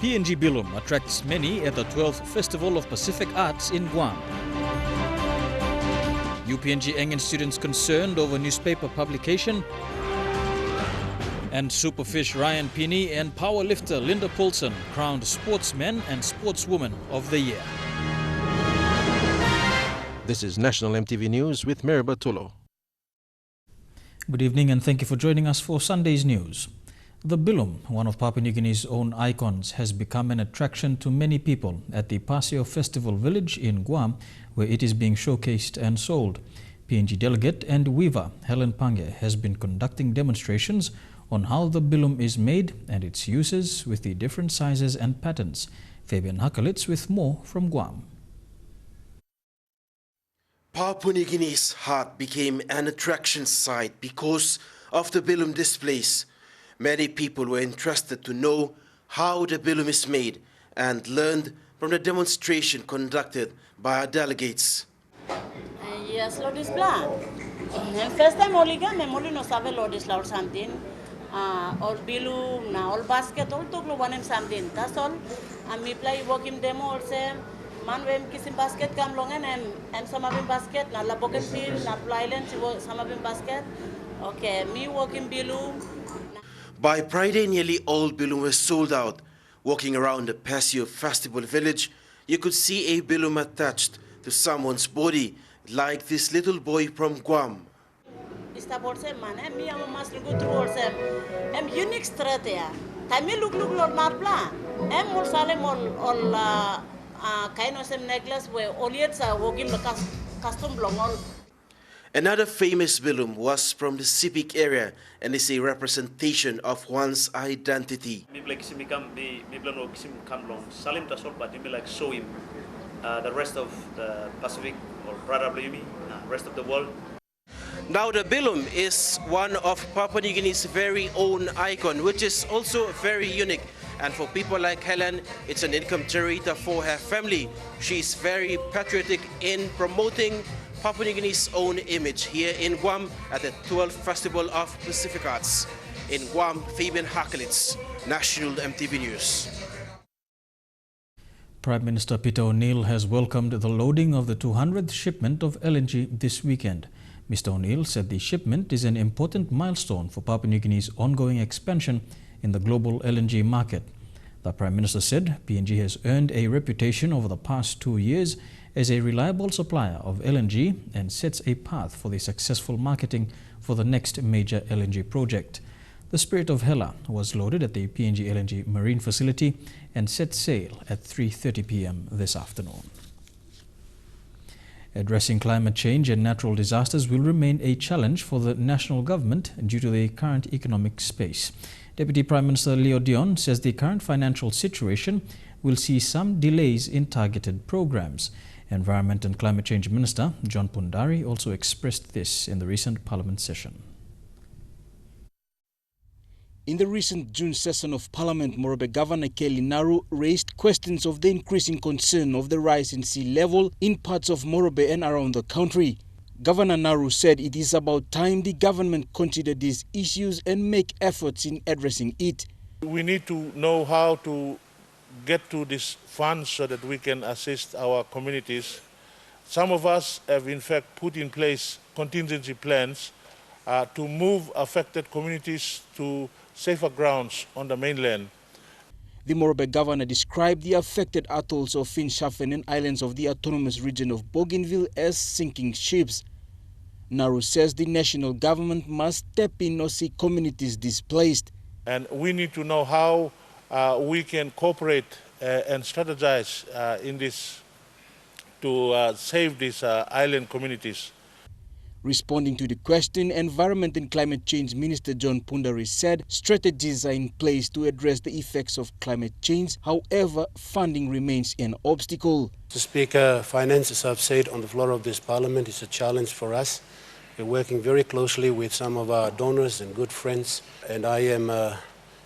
PNG Bilum attracts many at the 12th Festival of Pacific Arts in Guam. UPNG Engan students concerned over newspaper publication. And Superfish Ryan Pini and powerlifter Linda Pulsan crowned Sportsman and Sportswoman of the Year. This is National EMTV News with Mary Bartolo. Good evening and thank you for joining us for Sunday's news. The bilum, one of Papua New Guinea's own icons, has become an attraction to many people at the Paseo Festival Village in Guam, where it is being showcased and sold. PNG delegate and weaver Helen Pange has been conducting demonstrations on how the bilum is made and its uses with the different sizes and patterns. Fabian Hakalitz with more from Guam. Papua New Guinea's heart became an attraction site because of the bilum displays. Many people were interested to know how the bilum is made and learned from the demonstration conducted by our delegates. Yes, Lord is plan. First time only no sabe Lord is Lord something. All bilum, na all basket, all to one and something. That's all. And me play working demo also. Man when kissing basket come long and some of them basket, na laboken field, na plyland, some of them basket. Okay, me working bilum. By Friday, nearly all bilum were sold out. Walking around the Paseo Festival Village, you could see a bilum attached to someone's body, like this little boy from Guam. Unique strategy. Time look Lord Marpla. Kind of some necklace where Oliets are walking the custom long. Another famous bilum was from the civic area and is a representation of one's identity. The rest of the Pacific or probably rest of the world. Now the bilum is one of Papua New Guinea's very own icon, which is also very unique. And for people like Helen, it's an income generator for her family. She's very patriotic in promoting Papua New Guinea's own image here in Guam at the 12th Festival of Pacific Arts. In Guam, Fabian Hakalitz, National EMTV News. Prime Minister Peter O'Neill has welcomed the loading of the 200th shipment of LNG this weekend. Mr. O'Neill said the shipment is an important milestone for Papua New Guinea's ongoing expansion in the global LNG market. The Prime Minister said PNG has earned a reputation over the past 2 years as a reliable supplier of LNG and sets a path for the successful marketing for the next major LNG project. The Spirit of Hela was loaded at the PNG LNG Marine Facility and set sail at 3:30 p.m. this afternoon. Addressing climate change and natural disasters will remain a challenge for the national government due to the current economic space. Deputy Prime Minister Leo Dion says the current financial situation will see some delays in targeted programs. Environment and Climate Change Minister John Pundari also expressed this in the recent Parliament session. In the recent June session of Parliament, Morobe Governor Kelly Naru raised questions of the increasing concern of the rise in sea level in parts of Morobe and around the country. Governor Naru said it is about time the government consider these issues and make efforts in addressing it. We need to know how to get to these funds so that we can assist our communities. Some of us have in fact put in place contingency plans to move affected communities to safer grounds on the mainland. The Morobe governor described the affected atolls of Finschhafen and islands of the autonomous region of Bougainville as sinking ships. Naru says the national government must step in or see communities displaced. And we need to know how we can cooperate and strategize in this to save these island communities. Responding to the question, Environment and Climate Change Minister John Pundari said strategies are in place to address the effects of climate change. However, funding remains an obstacle. Mr. Speaker, finance, as I've said on the floor of this Parliament, is a challenge for us. We're working very closely with some of our donors and good friends, and I am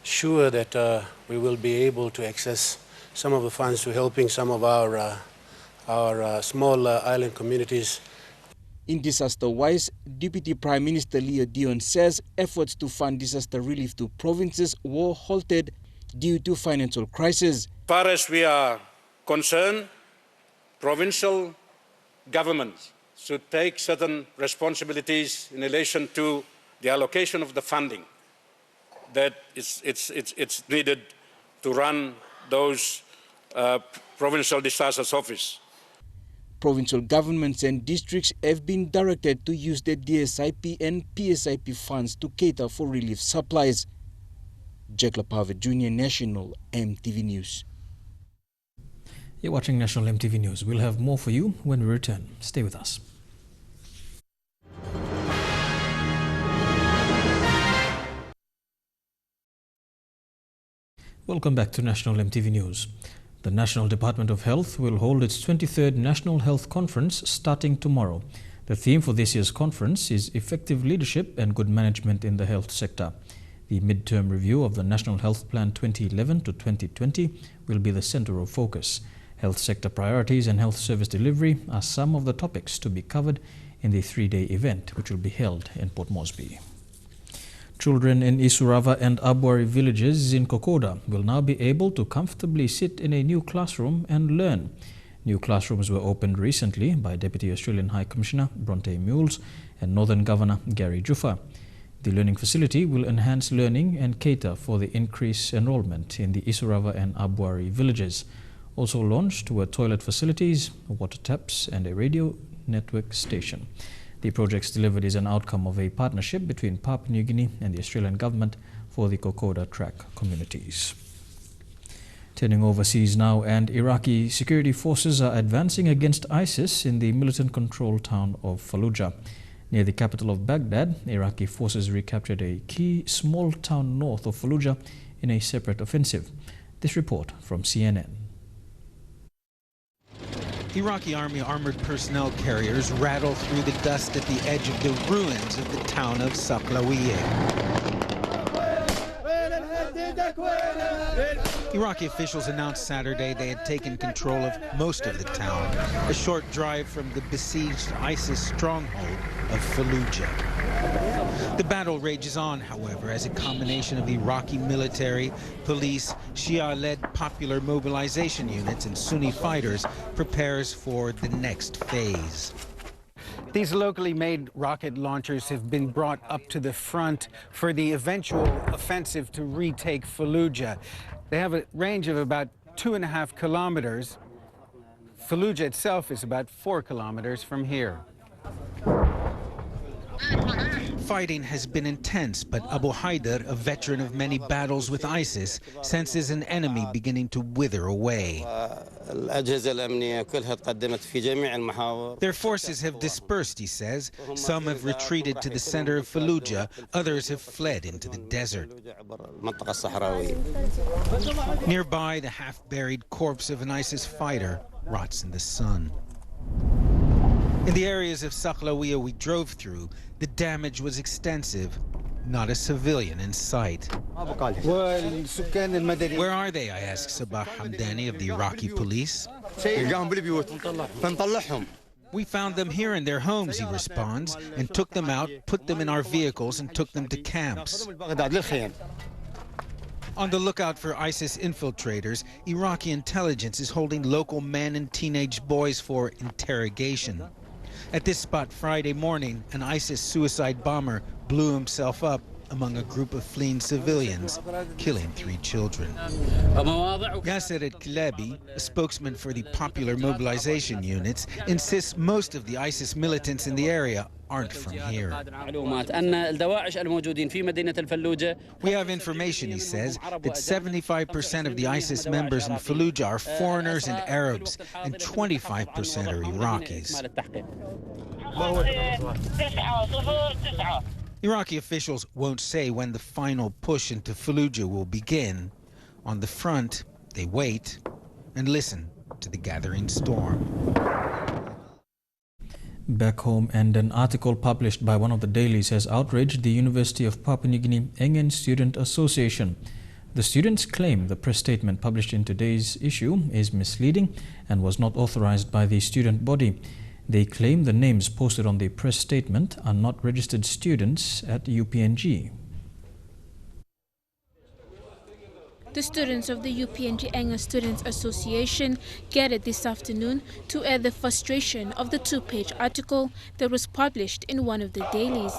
sure that we will be able to access some of the funds to helping some of our small island communities. In disaster-wise, Deputy Prime Minister Leo Dion says efforts to fund disaster relief to provinces were halted. due to financial crisis. As far as we are concerned, provincial governments should take certain responsibilities in relation to the allocation of the funding that it's needed to run those provincial disasters office. Provincial governments and districts have been directed to use the DSIP and PSIP funds to cater for relief supplies. Jack Lapave Jr., National MTV News. You're watching National MTV News. We'll have more for you when we return. Stay with us. Welcome back to National MTV News. The National Department of Health will hold its 23rd National Health Conference starting tomorrow. The theme for this year's conference is Effective Leadership and Good Management in the Health Sector. The midterm review of the National Health Plan 2011 to 2020 will be the center of focus. Health sector priorities and health service delivery are some of the topics to be covered in the three-day event, which will be held in Port Moresby. Children in Isurava and Abuari villages in Kokoda will now be able to comfortably sit in a new classroom and learn. New classrooms were opened recently by Deputy Australian High Commissioner Bronte Mules and Northern Governor Gary Juffa. The learning facility will enhance learning and cater for the increased enrollment in the Isurava and Abuari villages. Also launched were toilet facilities, water taps and a radio network station. The projects delivered is an outcome of a partnership between Papua New Guinea and the Australian government for the Kokoda track communities. Turning overseas now, and Iraqi security forces are advancing against ISIS in the militant-controlled town of Fallujah. Near the capital of Baghdad, Iraqi forces recaptured a key small town north of Fallujah in a separate offensive. This report from CNN. Iraqi army armored personnel carriers rattle through the dust at the edge of the ruins of the town of Saklawiye. Iraqi officials announced Saturday they had taken control of most of the town, a short drive from the besieged ISIS stronghold of Fallujah. The battle rages on, however, as a combination of Iraqi military, police, Shia-led popular mobilization units, and Sunni fighters prepares for the next phase. These locally made rocket launchers have been brought up to the front for the eventual offensive to retake Fallujah. They have a range of about 2.5 kilometers. Fallujah itself is about 4 kilometers from here. Fighting has been intense, but Abu Haider, a veteran of many battles with ISIS, senses an enemy beginning to wither away. Their forces have dispersed, he says. Some have retreated to the center of Fallujah, others have fled into the desert. Nearby, the half-buried corpse of an ISIS fighter rots in the sun. In the areas of Saklawiya we drove through, the damage was extensive. Not a civilian in sight. Where are they? I asked Sabah Hamdani of the Iraqi police. We found them here in their homes, he responds, and took them out, put them in our vehicles, and took them to camps. On the lookout for ISIS infiltrators, Iraqi intelligence is holding local men and teenage boys for interrogation. At this spot Friday morning, an ISIS suicide bomber blew himself up among a group of fleeing civilians, killing 3 children. Yasser al-Kilabi, a spokesman for the popular mobilization units, insists most of the ISIS militants in the area aren't from here. We have information, he says, that 75% of the ISIS members in Fallujah are foreigners and Arabs, and 25% are Iraqis. Iraqi officials won't say when the final push into Fallujah will begin. On the front, they wait and listen to the gathering storm. Back home, and an article published by one of the dailies has outraged the University of Papua New Guinea Engan Student Association. The students claim the press statement published in today's issue is misleading and was not authorized by the student body. They claim the names posted on the press statement are not registered students at UPNG. The students of the UPNG Engan Students Association gathered this afternoon to air the frustration of the two-page article that was published in one of the dailies.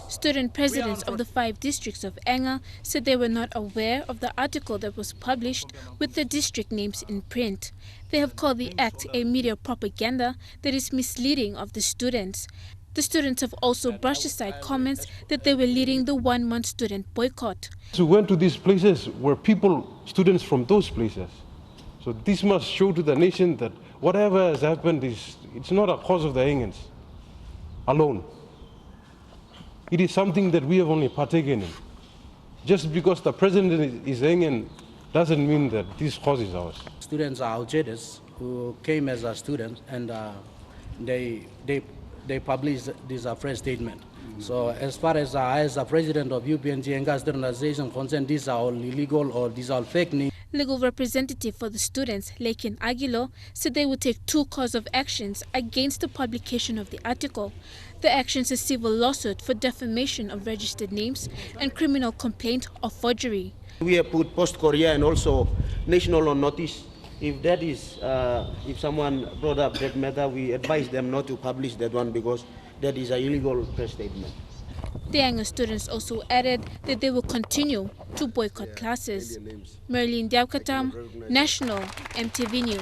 Student presidents of the 5 districts of Engan said they were not aware of the article that was published with the district names in print. They have called the act a media propaganda that is misleading of the students. The students have also brushed aside comments that they were leading the one-month student boycott. So we went to these places where students from those places. So this must show to the nation that whatever has happened it's not a cause of the Engans alone. It is something that we have only partaken in. Just because the president is Engan doesn't mean that this cause is ours. Students are outsiders who came as a student, and they published this fresh statement. So as far as I, as a president of UPNG Engan Student Association concerned, these are all illegal or these are all fake news. Legal representative for the students, Lakin Aguilo, said they would take 2 cause of actions against the publication of the article. The actions a civil lawsuit for defamation of registered names and criminal complaint of forgery. We have put Post Korea and also national on notice. If that is, if someone brought up that matter, we advise them not to publish that one because that is an illegal press statement. The Engan students also added that they will continue to boycott classes. Merlin Diaukatam, National EMTV News.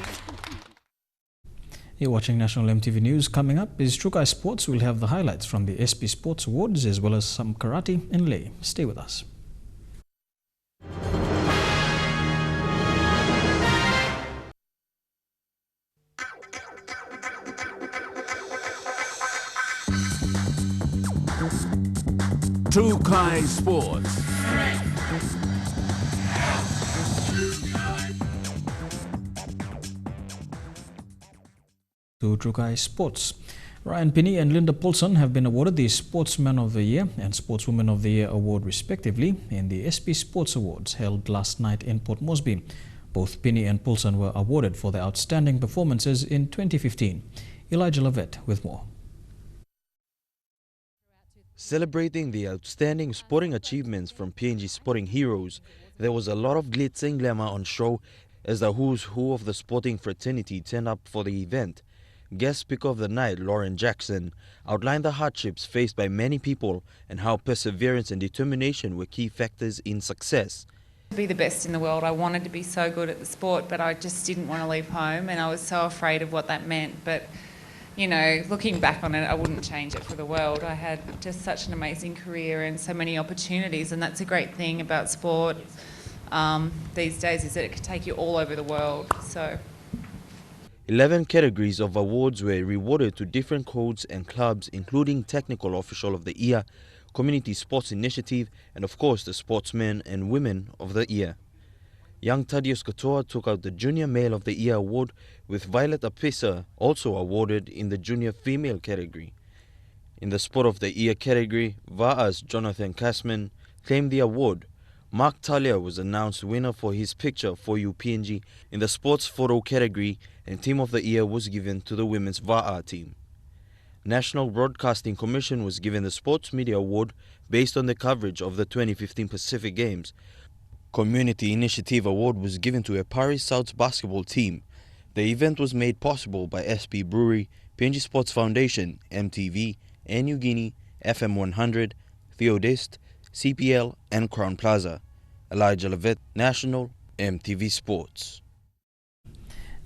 You're watching National EMTV News. Coming up is Trukai Sports. We'll have the highlights from the SP Sports Awards as well as some karate and lei. Stay with us. Trukai Sports. To Trukai Sports. Ryan Pini and Linda Pulsan have been awarded the Sportsman of the Year and Sportswoman of the Year award respectively in the SP Sports Awards held last night in Port Moresby. Both Pini and Pulsan were awarded for their outstanding performances in 2015. Elijah Lavette with more. Celebrating the outstanding sporting achievements from PNG sporting heroes, there was a lot of glitz and glamour on show as the who's who of the sporting fraternity turned up for the event. Guest speaker of the night, Lauren Jackson, outlined the hardships faced by many people and how perseverance and determination were key factors in success. To be the best in the world, I wanted to be so good at the sport, but I just didn't want to leave home, and I was so afraid of what that meant. But you know, looking back on it, I wouldn't change it for the world. I had just such an amazing career and so many opportunities, and that's a great thing about sport these days, is that it can take you all over the world. So 11 categories of awards were rewarded to different codes and clubs, including Technical Official of the Year, Community Sports Initiative, and of course the Sportsman and Women of the Year. Young Tadius Katoa took out the Junior Male of the Year award, with Violet Apisa also awarded in the Junior Female category. In the Sport of the Year category, Va'a's Jonathan Kasman claimed the award. Mark Talia was announced winner for his picture for UPNG in the Sports Photo category, and Team of the Year was given to the Women's Va'a team. National Broadcasting Commission was given the Sports Media Award based on the coverage of the 2015 Pacific Games. Community Initiative Award was given to a Paris South basketball team. The event was made possible by SP Brewery, PNG Sports Foundation, MTV, NU Guinea, FM 100, Theodist, CPL, and Crown Plaza. Elijah Lavette, National EMTV Sports.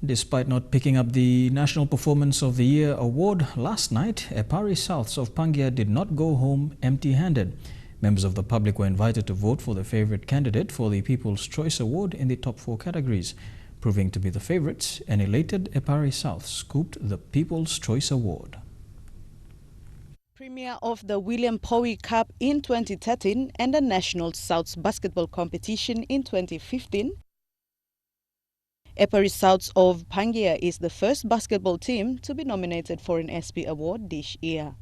Despite not picking up the National Performance of the Year award last night, Epari Souths of Pangaea did not go home empty-handed. Members of the public were invited to vote for their favorite candidate for the People's Choice Award in the top 4 categories. Proving to be the favorites, an elated Epari South scooped the People's Choice Award. Premier of the William Powie Cup in 2013 and the National Souths basketball competition in 2015, Epari Souths of Pangaea is the first basketball team to be nominated for an SP award this year.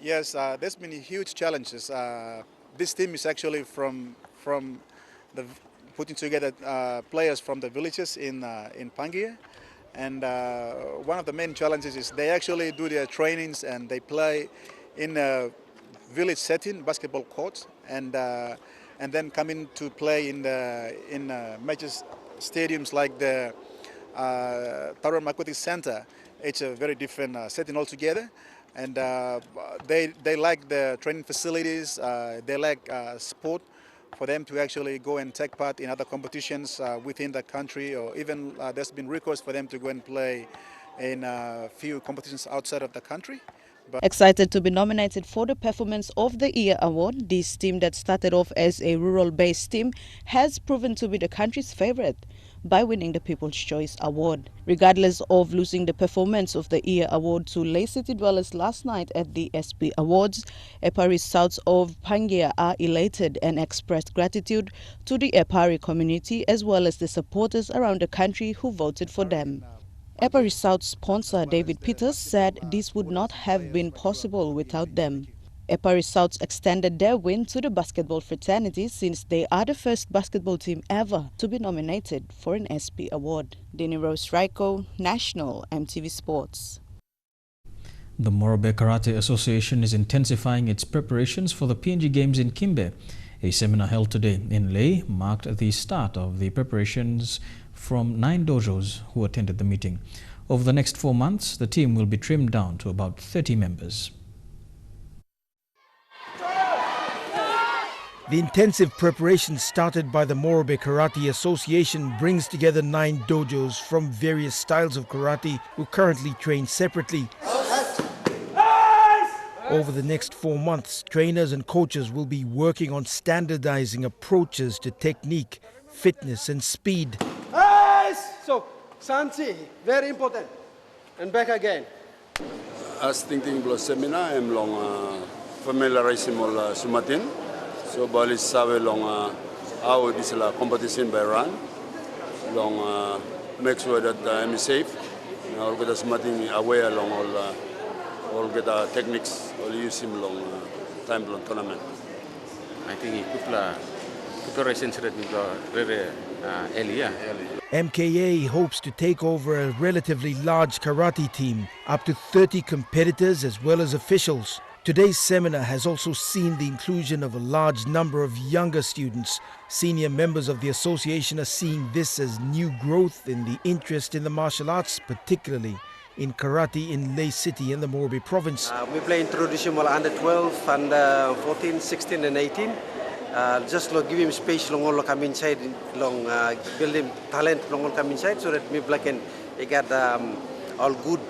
Yes, there's been huge challenges. This team is actually from the putting together players from the villages in Pangaea, and one of the main challenges is they actually do their trainings and they play in a village setting, basketball courts, and and then coming to play in matches stadiums like the Taruan Aquatic Center. It's a very different setting altogether, and they like the training facilities, they like support for them to actually go and take part in other competitions within the country, or even there's been requests for them to go and play in a few competitions outside of the country. Excited to be nominated for the Performance of the Year award, this team that started off as a rural-based team has proven to be the country's favorite by winning the People's Choice Award. Regardless of losing the Performance of the Year award to Lay City Dwellers last night at the SP Awards, Epari Souths of Pangaea are elated and expressed gratitude to the Epari community as well as the supporters around the country who voted for them. Epari South sponsor David Peters said this would not have been possible without them. Epari South extended their win to the basketball fraternity since they are the first basketball team ever to be nominated for an SP award. Dini Rose Raiko, National EMTV Sports. The Morobe Karate Association is intensifying its preparations for the PNG Games in Kimbe. A seminar held today in Leh marked the start of the preparations from 9 dojos who attended the meeting. Over the next 4 months, the team will be trimmed down to about 30 members. The intensive preparation started by the Morobe Karate Association brings together 9 dojos from various styles of karate who currently train separately. Over the next 4 months, trainers and coaches will be working on standardizing approaches to technique, fitness and speed. So, Sansi, very important. And back again. As thinking about seminar, I'm long familiarizing with Sumatin. So, Bali sabe long how this competition by run. Long make sure that I'm safe. All get Sumatin aware long all get techniques. All use him long time long tournament. I think he could preparation should be very early. MKA hopes to take over a relatively large karate team, up to 30 competitors as well as officials. Today's seminar has also seen the inclusion of a large number of younger students. Senior members of the association are seeing this as new growth in the interest in the martial arts, particularly in karate in Leh City and the Morobe province. We play introduction under 12 and 14, 16 and 18. Just give him space long all come inside, long build him talent long all come inside so that maybe can get all good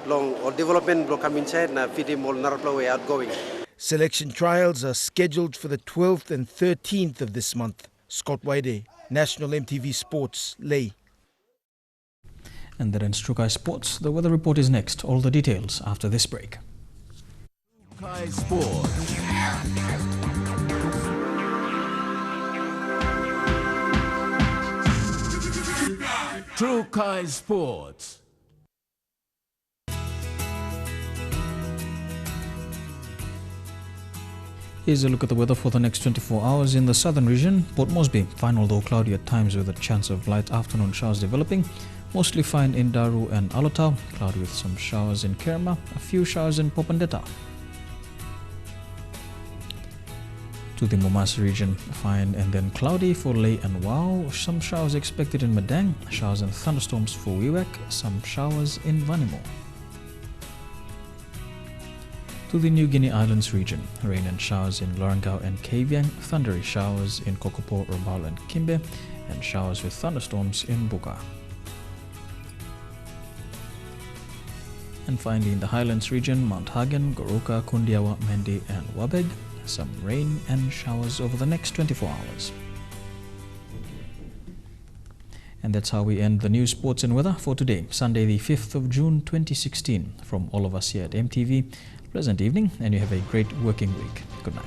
long or development will come inside and feed him all narrow way outgoing. Selection trials are scheduled for the 12th and 13th of this month. Scott Waide, National EMTV Sports, Leh. And that ends Trukai Sports. The weather report is next. All the details after this break. Trukai Sports. Trukai Sports. Here's a look at the weather for the next 24 hours in the southern region. Port Moresby, fine although cloudy at times with a chance of light afternoon showers developing. Mostly fine in Daru and Alotau, cloudy with some showers in Kerma, a few showers in Popondetta. To the Momas region, fine and then cloudy for Leh and Wau, some showers expected in Madang, showers and thunderstorms for Wewak, some showers in Vanimo. To the New Guinea Islands region, rain and showers in Lorengau and Kavieng, thundery showers in Kokopo, Rabaul and Kimbe, and showers with thunderstorms in Buka. And finally in the Highlands region, Mount Hagen, Goroka, Kundiawa, Mendi and Wabeg, some rain and showers over the next 24 hours. And that's how we end the news, sports and weather for today, Sunday the 5th of June 2016. From all of us here at EMTV, pleasant evening and you have a great working week. Good night.